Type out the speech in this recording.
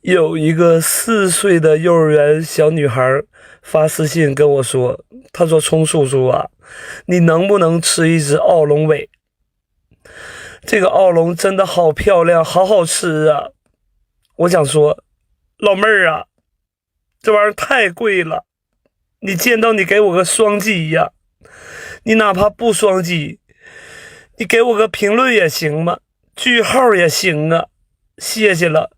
有一个4岁的幼儿园小女孩发私信跟我说，她说：“冲叔叔啊，你能不能吃一只奥龙尾？这个奥龙真的好漂亮，好好吃啊！”我想说，老妹儿啊，这玩意儿太贵了，你见到你给我个双击呀，你哪怕不双击，你给我个评论也行嘛，句号也行啊，谢谢了。